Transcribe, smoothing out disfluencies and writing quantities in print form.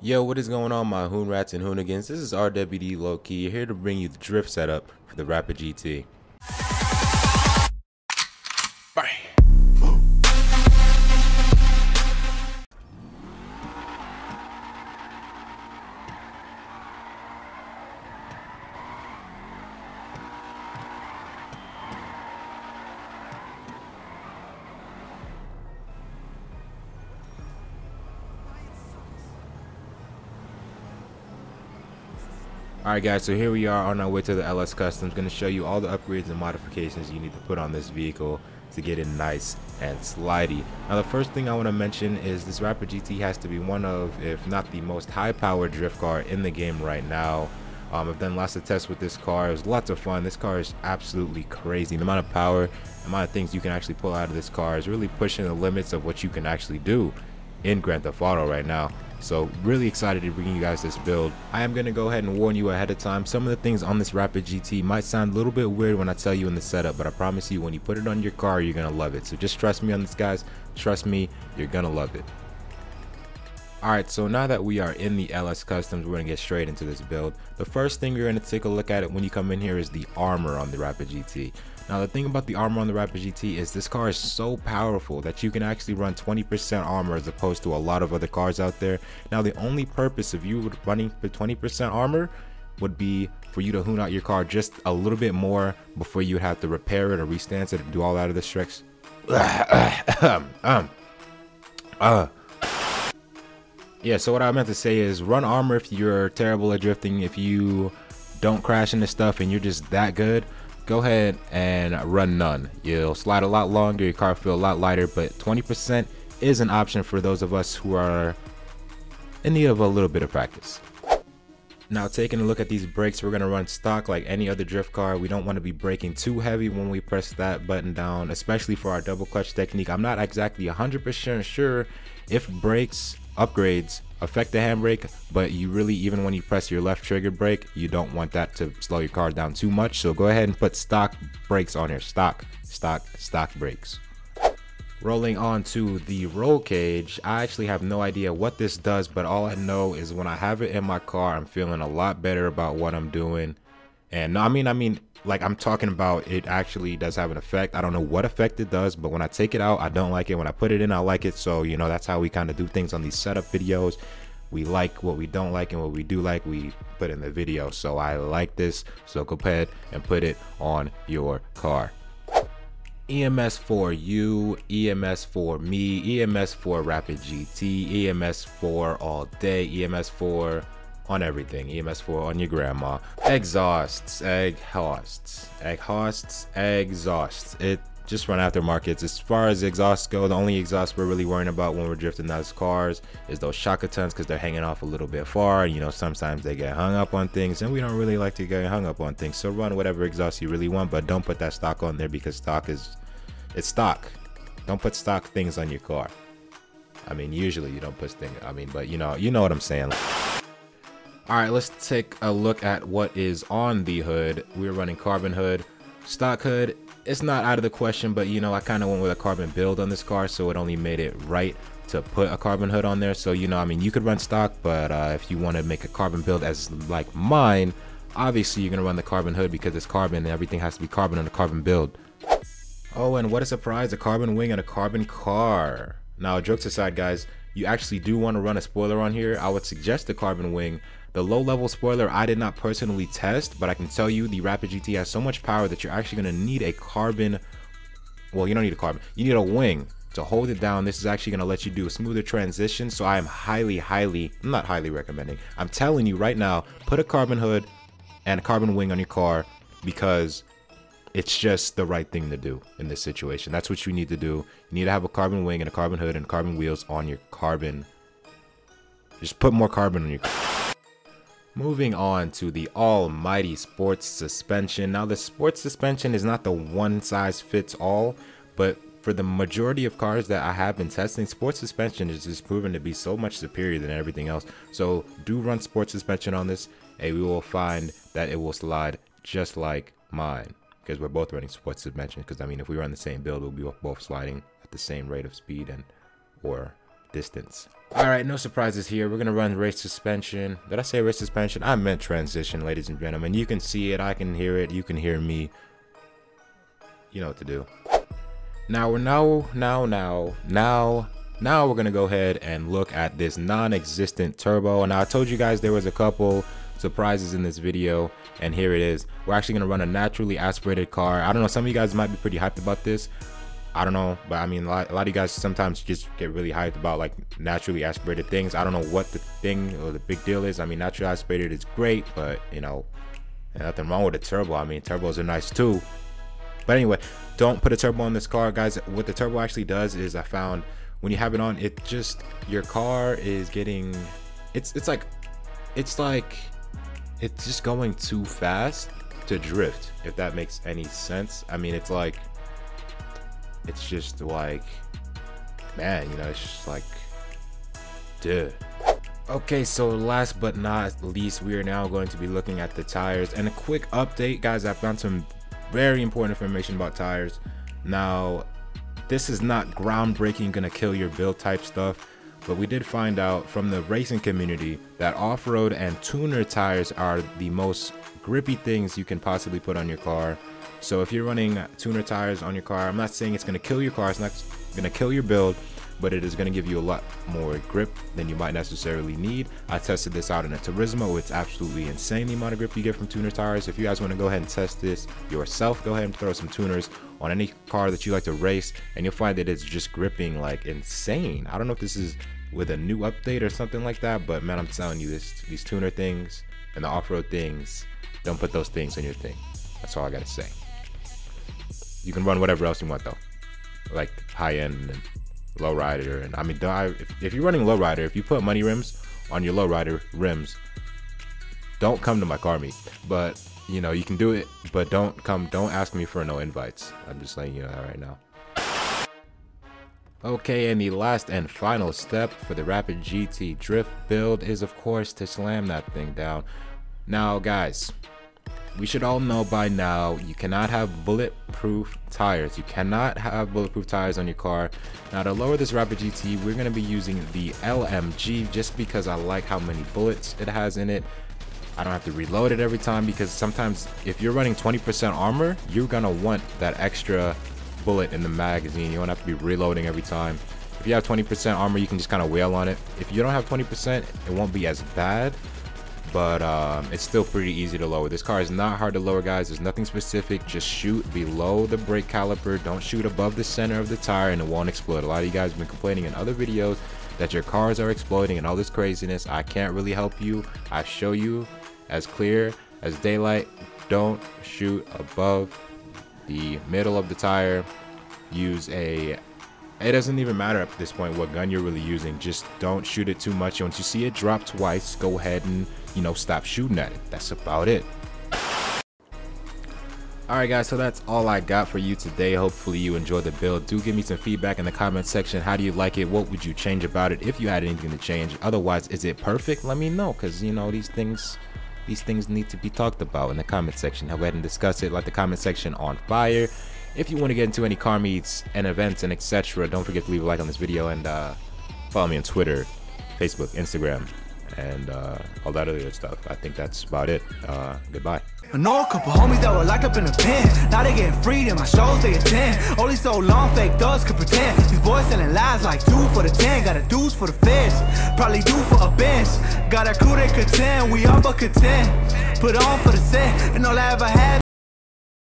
Yo, what is going on, my hoon rats and hoonigans? This is RWD Low Key, here to bring you the drift setup for the Rapid GT. Alright guys, so here we are on our way to the LS Customs. Going to show you all the upgrades and modifications you need to put on this vehicle to get it nice and slidey. Now the first thing I want to mention is this Rapid GT has to be one of, if not the most high powered drift car in the game right now. I've done lots of tests with this car. It was lots of fun. This car is absolutely crazy. The amount of power, the amount of things you can actually pull out of this car is really pushing the limits of what you can actually do in Grand Theft Auto right now. So really excited to bring you guys this build. I am going to go ahead and warn you ahead of time. Some of the things on this Rapid GT might sound a little bit weird when I tell you in the setup, but I promise you when you put it on your car, you're going to love it. So just trust me on this, guys. Trust me, you're going to love it. Alright, so now that we are in the LS Customs, we're going to get straight into this build. The first thing you're going to take a look at it when you come in here is the armor on the Rapid GT. Now the thing about the armor on the Rapid GT is this car is so powerful that you can actually run 20% armor as opposed to a lot of other cars out there. Now the only purpose of you running for 20% armor would be for you to hoon out your car just a little bit more before you would have to repair it or restance it or do all that other tricks. Yeah, so what I meant to say is run armor if you're terrible at drifting. If you don't crash into stuff and you're just that good, go ahead and run none. You'll slide a lot longer, your car will feel a lot lighter, but 20% is an option for those of us who are in need of a little bit of practice. Now taking a look at these brakes, we're going to run stock like any other drift car. We don't want to be braking too heavy when we press that button down, especially for our double clutch technique. I'm not exactly 100% sure if brakes upgrades affect the handbrake, but you really, even when you press your left trigger brake, you don't want that to slow your car down too much. So go ahead and put stock brakes on here. Stock brakes. Rolling on to the roll cage, I actually have no idea what this does, but all I know is when I have it in my car, I'm feeling a lot better about what I'm doing. And I mean, like I'm talking about, it actually does have an effect. I don't know what effect it does, but when I take it out, I don't like it. When I put it in, I like it. So, you know, that's how we kind of do things on these setup videos. We like what we don't like, and what we do like, we put in the video. So I like this. So go ahead and put it on your car. EMS for you, EMS for me, EMS for Rapid GT, EMS for all day, EMS for on everything, EMS for on your grandma. Exhausts, exhausts. It just run aftermarkets. As far as exhausts go, the only exhausts we're really worrying about when we're drifting those cars is those shockatons, because they're hanging off a little bit far. You know, sometimes they get hung up on things, and we don't really like to get hung up on things. So run whatever exhaust you really want, but don't put that stock on there, because stock is, it's stock. Don't put stock things on your car. I mean, usually you don't put things, but you know what I'm saying. Alright, let's take a look at what is on the hood. We're running carbon hood. Stock hood, it's not out of the question, but you know, I kind of went with a carbon build on this car, so it only made it right to put a carbon hood on there. So, you know, I mean, you could run stock, but if you want to make a carbon build as like mine, obviously you're going to run the carbon hood because it's carbon and everything has to be carbon on a carbon build. Oh, and what a surprise, a carbon wing and a carbon car. Now, jokes aside, guys, you actually do want to run a spoiler on here. I would suggest the carbon wing. The low level spoiler I did not personally test, but I can tell you the Rapid GT has so much power that you're actually going to need a carbon, well, you don't need a carbon, you need a wing to hold it down. This is actually going to let you do a smoother transition. So I am I'm not highly recommending, I'm telling you right now, put a carbon hood and a carbon wing on your car, because it's just the right thing to do in this situation. That's what you need to do. You need to have a carbon wing and a carbon hood and carbon wheels on your carbon. Just put more carbon on your car. Moving on to the almighty sports suspension. Now the sports suspension is not the one size fits all, but for the majority of cars that I have been testing, sports suspension is just proven to be so much superior than everything else. So do run sports suspension on this, and we will find that it will slide just like mine, because we're both running sports suspension. Because I mean, if we run the same build, we'll be both sliding at the same rate of speed and or distance. Alright, no surprises here. We're gonna run race suspension. Did I say race suspension? I meant transition, ladies and gentlemen. You can see it, I can hear it, you can hear me. You know what to do. Now we're now we're gonna go ahead and look at this non-existent turbo. Now I told you guys there was a couple surprises in this video, and here it is. We're actually gonna run a naturally aspirated car. I don't know, some of you guys might be pretty hyped about this. I don't know, but I mean, a lot of you guys sometimes just get really hyped about like naturally aspirated things. I don't know what the thing or the big deal is. I mean, naturally aspirated is great, but you know, nothing wrong with a turbo. I mean, turbos are nice too. But anyway, don't put a turbo on this car, guys. What the turbo actually does is, I found when you have it on, it just, your car is getting, it's just going too fast to drift, if that makes any sense. I mean, it's just like, man, you know, it's just like, dude. Okay, so last but not least, we are now going to be looking at the tires. And a quick update, guys, I found some very important information about tires. Now, this is not groundbreaking, gonna kill your build type stuff, but we did find out from the racing community that off-road and tuner tires are the most grippy things you can possibly put on your car. So if you're running tuner tires on your car, I'm not saying it's going to kill your car, it's not going to kill your build, but it is going to give you a lot more grip than you might necessarily need. I tested this out in a Turismo. It's absolutely insane the amount of grip you get from tuner tires. If you guys want to go ahead and test this yourself, go ahead and throw some tuners on any car that you like to race, and you'll find that it's just gripping like insane. I don't know if this is with a new update or something like that, but man, I'm telling you, these tuner things and the off-road things, don't put those things on your thing. That's all I gotta say. You can run whatever else you want though, like high end and low rider. And I mean, if you're running low rider, if you put money rims on your low rider rims, don't come to my car meet. But you know, you can do it, but don't ask me for no invites. I'm just letting you know that right now. Okay, and the last and final step for the Rapid GT drift build is, of course, to slam that thing down. Now guys, we should all know by now, you cannot have bulletproof tires. You cannot have bulletproof tires on your car. Now to lower this Rapid GT, we're going to be using the LMG just because I like how many bullets it has in it. I don't have to reload it every time, because sometimes if you're running 20% armor, you're going to want that extra bullet in the magazine. You don't have to be reloading every time. If you have 20% armor, you can just kind of wail on it. If you don't have 20%, it won't be as bad, but it's still pretty easy to lower. This car is not hard to lower, guys. There's nothing specific. Just shoot below the brake caliper. Don't shoot above the center of the tire and it won't explode. A lot of you guys have been complaining in other videos that your cars are exploding and all this craziness. I can't really help you. I show you as clear as daylight. Don't shoot above the middle of the tire. Use it doesn't even matter at this point what gun you're really using. Just don't shoot it too much. Once you see it drop twice, go ahead and, you know, stop shooting at it. That's about it. Alright guys, so that's all I got for you today. Hopefully you enjoyed the build. Do give me some feedback in the comment section. How do you like it? What would you change about it if you had anything to change? Otherwise, is it perfect? Let me know, because you know, these things need to be talked about in the comment section. Go ahead and discuss it. Let the comment section on fire. If you want to get into any car meets and events and etc., don't forget to leave a like on this video, and follow me on Twitter, Facebook, Instagram, and all that other stuff. I think that's about it. Goodbye. I know a couple homies that were locked up in a pen. Now they getting freed in my shows they attend. Only so long fake thugs could pretend. These boys selling lies like 2 for the 10. Got a deuce for the feds, probably due for a bench. Got a crew that contend, we all but contend. Put on for the set, and all I ever had